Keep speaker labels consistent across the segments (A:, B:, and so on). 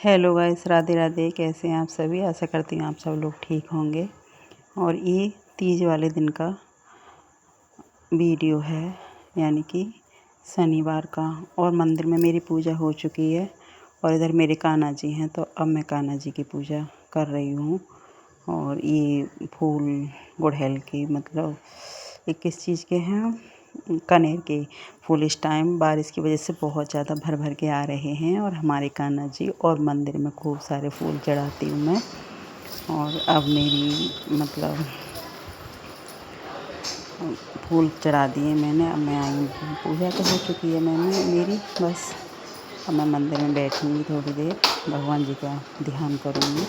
A: Hello guys, Radhe Radhe. कैसे हैं आप सभी? आशा करती हूँ आप सब लोग ठीक होंगे। और ये तीज वाले दिन का वीडियो है, यानी कि शनिवार का। और मंदिर में मेरी पूजा हो चुकी है और इधर मेरे कान्हा जी हैं, तो अब मैं कान्हा जी की पूजा कर रही हूँ। और ये फूल गुड़हल की, मतलब ये किस चीज़ के हैं? कनेर के फूल इस टाइम बारिश की वजह से बहुत ज़्यादा भर भर के आ रहे हैं। और हमारे कान्हा जी और मंदिर में खूब सारे फूल चढ़ाती हूँ मैं। और अब मेरी मतलब फूल चढ़ा दिए मैंने, अब मैं आई हूँ। पूजा तो हो चुकी है मेरी, बस अब मैं मंदिर में बैठूँगी थोड़ी देर, भगवान जी का ध्यान करूँगी।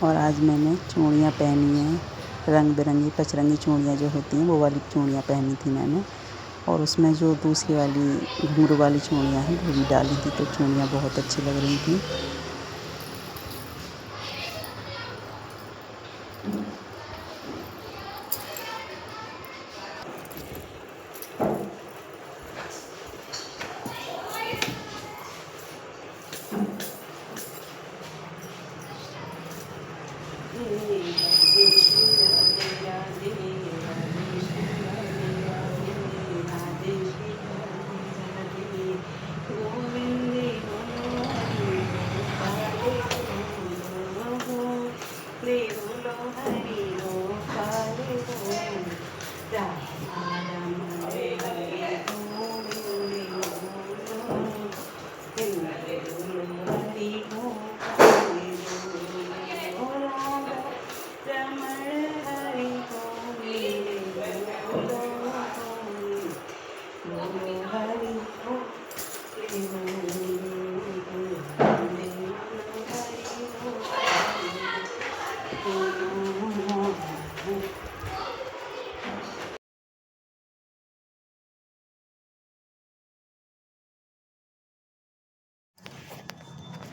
A: और आज मैंने चूड़ियाँ पहनी हैं, रंग बिरंगी पचरंगी चूड़ियाँ जो होती हैं वो वाली चूड़ियाँ पहनी थी मैंने। और उसमें जो दूसरी वाली घुंघरू वाली चूड़ियाँ हैं वो भी डाली थी, तो चूड़ियाँ बहुत अच्छी लग रही थी।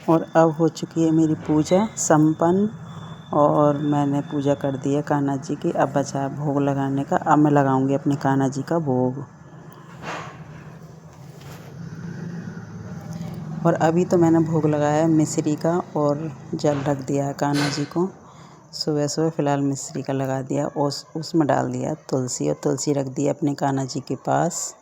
A: और अब हो चुकी है मेरी पूजा संपन्न। और मैंने पूजा कर दी है कान्हा जी की। अब बचा है भोग लगाने का। अब मैं लगाऊंगी अपने कान्हा जी का भोग। और अभी तो मैंने भोग लगाया है मिश्री का और जल रख दिया है कान्हा जी को। सुबह सुबह फ़िलहाल मिश्री का लगा दिया और उसमें डाल दिया तुलसी, और तुलसी रख दी अपने कान्हा जी के पास।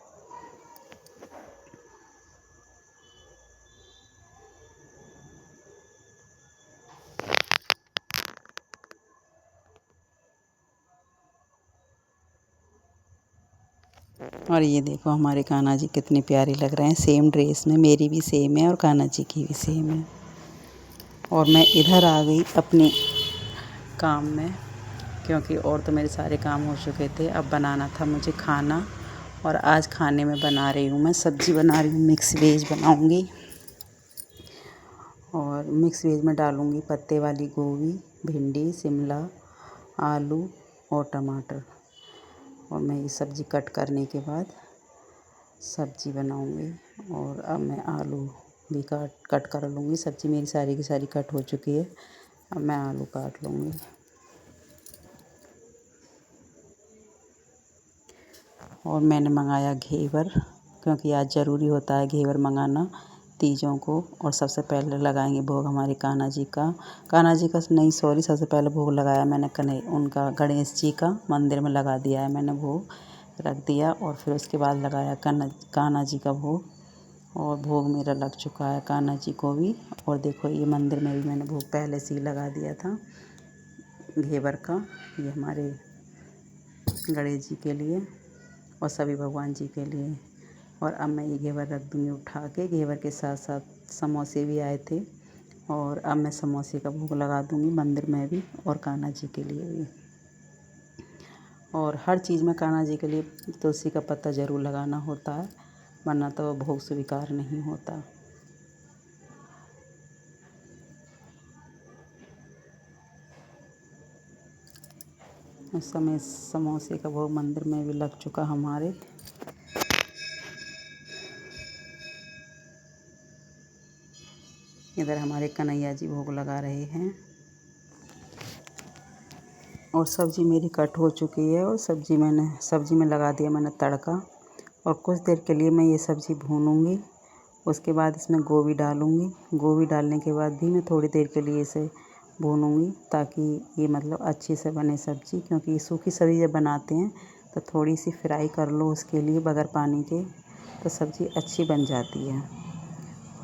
A: और ये देखो हमारे कान्हा जी कितने प्यारे लग रहे हैं, सेम ड्रेस में। मेरी भी सेम है और कान्हा जी की भी सेम है। और मैं इधर आ गई अपने काम में, क्योंकि और तो मेरे सारे काम हो चुके थे। अब बनाना था मुझे खाना। और आज खाने में बना रही हूँ मैं सब्ज़ी बना रही हूँ, मिक्स वेज बनाऊँगी। और मिक्स वेज में डालूँगी पत्ते वाली गोभी, भिंडी, शिमला, आलू और टमाटर। और मैं ये सब्ज़ी कट करने के बाद सब्ज़ी बनाऊँगी। और अब मैं आलू भी कट कर लूँगी। सब्ज़ी मेरी सारी की सारी कट हो चुकी है, अब मैं आलू काट लूँगी। और मैंने मंगाया घेवर, क्योंकि आज ज़रूरी होता है घेवर मंगाना तीजों को। और सबसे पहले लगाएंगे भोग हमारे कान्हा जी का। कान्हा जी का नहीं, सॉरी, सबसे पहले भोग लगाया मैंने उनका गणेश जी का। मंदिर में लगा दिया है मैंने, भोग रख दिया। और फिर उसके बाद लगाया कान्हा जी का भोग। और भोग मेरा लग चुका है कान्हा जी को भी। और देखो ये मंदिर में भी मैंने भोग पहले से ही लगा दिया था घेवर का। ये हमारे गणेश जी के लिए और सभी भगवान जी के लिए। और अब मैं ये घेवर रख दूँगी उठा के। घेवर के साथ साथ समोसे भी आए थे, और अब मैं समोसे का भोग लगा दूँगी मंदिर में भी और कान्हा जी के लिए भी। और हर चीज़ में कान्हा जी के लिए तुलसी का पत्ता ज़रूर लगाना होता है, वरना तो भोग स्वीकार नहीं होता। उस समय समोसे का भोग मंदिर में भी लग चुका हमारे। इधर हमारे कन्हैया जी भोग लगा रहे हैं। और सब्ज़ी मेरी कट हो चुकी है और सब्ज़ी में लगा दिया मैंने तड़का। और कुछ देर के लिए मैं ये सब्ज़ी भूनूंगी। उसके बाद इसमें गोभी डालूंगी। गोभी डालने के बाद भी मैं थोड़ी देर के लिए इसे भूनूंगी ताकि ये मतलब अच्छे से बने सब्ज़ी, क्योंकि ये सूखी सब्ज़ी जब बनाते हैं तो थोड़ी सी फ्राई कर लो उसके लिए बगैर पानी के, तो सब्ज़ी अच्छी बन जाती है।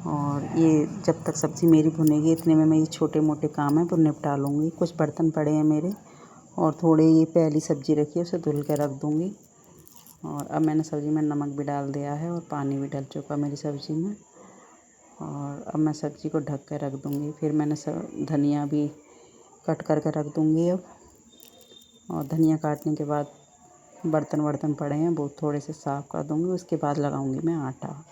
A: और ये जब तक सब्ज़ी मेरी भुनेगी इतने में मैं ये छोटे मोटे काम है वो निपटा लूँगी। कुछ बर्तन पड़े हैं मेरे और थोड़े ये पहली सब्ज़ी रखी है उसे धुल के रख दूँगी। और अब मैंने सब्ज़ी में नमक भी डाल दिया है और पानी भी डल चुका मेरी सब्ज़ी में। और अब मैं सब्ज़ी को ढक के रख दूँगी। फिर मैंने धनिया भी कट करके रख दूँगी अब। और धनिया काटने के बाद बर्तन पड़े हैं वो थोड़े से साफ़ कर दूँगी। उसके बाद लगाऊँगी मैं आटा।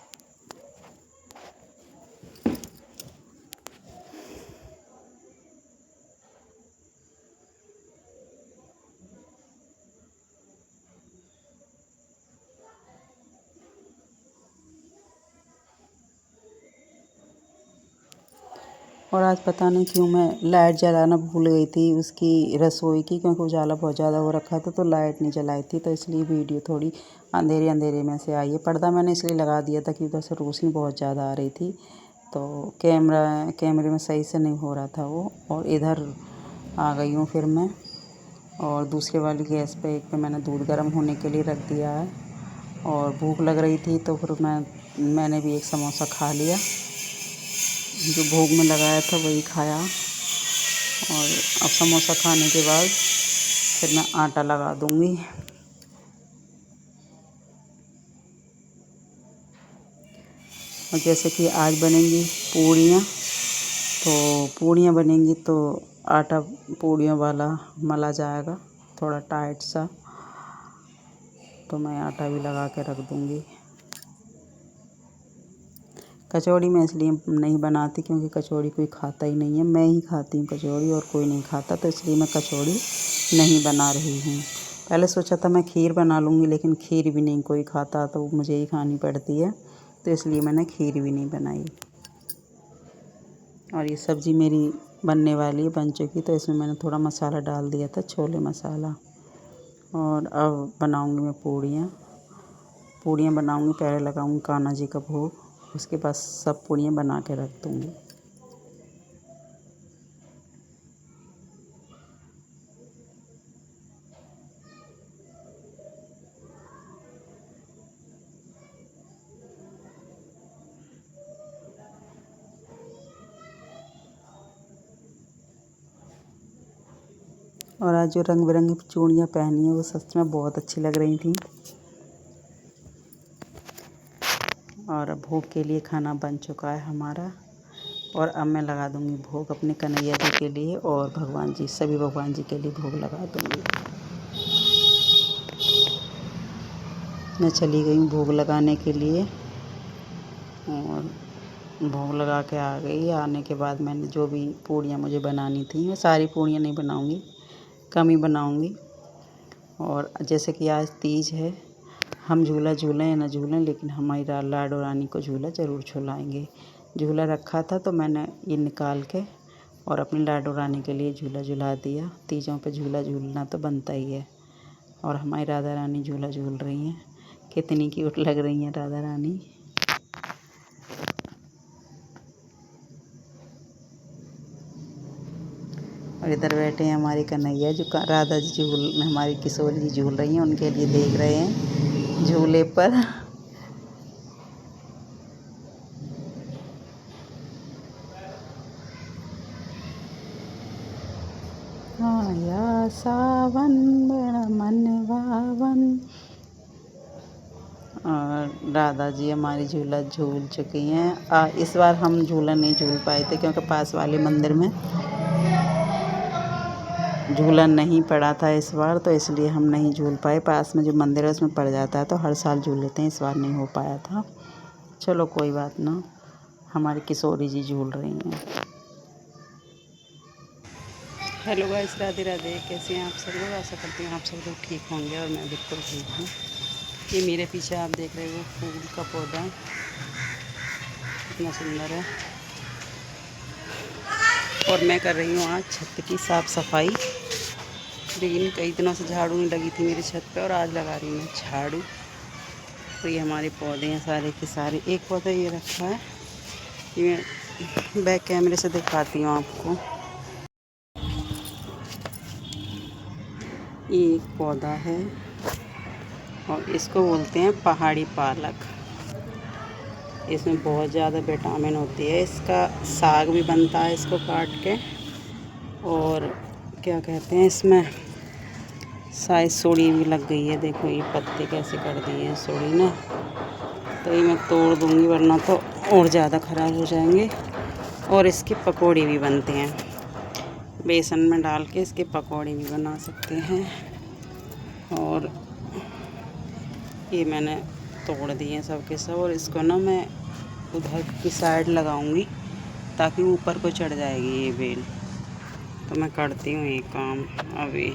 A: और आज पता नहीं क्यों मैं लाइट जलाना भूल गई थी उसकी रसोई की, क्योंकि उजाला बहुत ज़्यादा हो रखा था तो लाइट नहीं जलाई थी, तो इसलिए वीडियो थोड़ी अंधेरे में से आई है। पर्दा मैंने इसलिए लगा दिया था कि उधर से रोशनी बहुत ज़्यादा आ रही थी, तो कैमरे में सही से नहीं हो रहा था वो। और इधर आ गई हूँ फिर मैं, और दूसरे वाली गैस पे एक पे मैंने दूध गर्म होने के लिए रख दिया है। और भूख लग रही थी तो फिर मैंने भी एक समोसा खा लिया, जो भोग में लगाया था वही खाया। और अब समोसा खाने के बाद फिर मैं आटा लगा दूँगी। और जैसे कि आज बनेंगी पूड़ियाँ बनेंगी तो आटा पूड़ियों वाला मला जाएगा थोड़ा टाइट सा, तो मैं आटा भी लगा के रख दूँगी। कचौड़ी मैं इसलिए नहीं बनाती क्योंकि कचौड़ी कोई खाता ही नहीं है, मैं ही खाती हूँ कचौड़ी और कोई नहीं खाता, तो इसलिए मैं कचौड़ी नहीं बना रही हूँ। पहले सोचा था मैं खीर बना लूँगी, लेकिन खीर भी नहीं कोई खाता तो मुझे ही खानी पड़ती है, तो इसलिए मैंने खीर भी नहीं बनाई। और ये सब्ज़ी मेरी बनने वाली है, बन चुकी, तो इसमें मैंने थोड़ा मसाला डाल दिया था, छोले मसाला। और अब बनाऊँगी मैं पूड़ियाँ बनाऊँगी। पहले लगाऊँगी कान्हा जी का भोग, उसके बाद सब पूड़ियाँ बना के रख दूँगी। और आज जो रंग बिरंगी चूड़ियाँ पहनी है वो सच में बहुत अच्छी लग रही थी। और भोग के लिए खाना बन चुका है हमारा, और अब मैं लगा दूँगी भोग अपने कन्हैया जी के लिए और सभी भगवान जी के लिए भोग लगा दूँगी। मैं चली गई हूँ भोग लगाने के लिए, और भोग लगा के आ गई। आने के बाद मैंने जो भी पूड़ियाँ मुझे बनानी थी, मैं सारी पूड़ियाँ नहीं बनाऊँगी, कम ही बनाऊँगी। और जैसे कि आज तीज है, हम झूला झूलें या न झूलें, लेकिन हमारी लाडो रानी को झूला ज़रूर झुलाएँगे। झूला रखा था तो मैंने ये निकाल के और अपनी लाडो रानी के लिए झूला झुला दिया। तीजों पे झूला झूलना तो बनता ही है। और हमारी राधा रानी झूला झूल रही हैं, कितनी क्यूट लग रही हैं राधा रानी। और इधर बैठे हैं हमारी कन्हैया, जो राधा जी हमारी किशोरी जी झूल रही हैं, उनके लिए देख रहे हैं झूले पर। आया सावन बड़ा मन भावन। और राधा जी हमारी झूला झूल चुकी हैं। इस बार हम झूला नहीं झूल पाए थे क्योंकि पास वाले मंदिर में झूला नहीं पड़ा था इस बार, तो इसलिए हम नहीं झूल पाए। पास में जो मंदिर है उसमें पड़ जाता है तो हर साल झूल लेते हैं, इस बार नहीं हो पाया था। चलो कोई बात ना, हमारी किशोरी जी झूल रही हैं। Hello guys, Radhe Radhe. कैसे हैं आप सब लोग? आशा करती हूँ आप सब लोग ठीक होंगे और मैं बिल्कुल ठीक हूँ। ये मेरे पीछे आप देख रहे हो फूल का पौधा, कितना सुंदर है। और मैं कर रही हूँ आज छत की साफ़ सफाई। लेकिन कई दिनों से झाड़ू नहीं लगी थी मेरी छत पे और आज लगा रही मैं झाड़ू। तो ये हमारे पौधे हैं सारे के सारे। एक पौधा ये रखा है, ये बैक कैमरे से दिखाती हूँ आपको। ये एक पौधा है और इसको बोलते हैं पहाड़ी पालक। इसमें बहुत ज़्यादा विटामिन होती है। इसका साग भी बनता है इसको काट के, और क्या कहते हैं इसमें शायद सूढ़ी भी लग गई है। देखो ये पत्ते कैसे कर दिए हैं सूढ़ी ने। तो ये मैं तोड़ दूँगी वरना तो और ज़्यादा ख़राब हो जाएंगे। और इसके पकौड़े भी बनते हैं, बेसन में डाल के इसके पकौड़े भी बना सकते हैं। और ये मैंने तोड़ दिए हैं सब के सब, और इसको ना मैं उधर की साइड लगाऊंगी ताकि ऊपर को चढ़ जाएगी ये बेल। तो मैं करती हूँ ये काम अभी।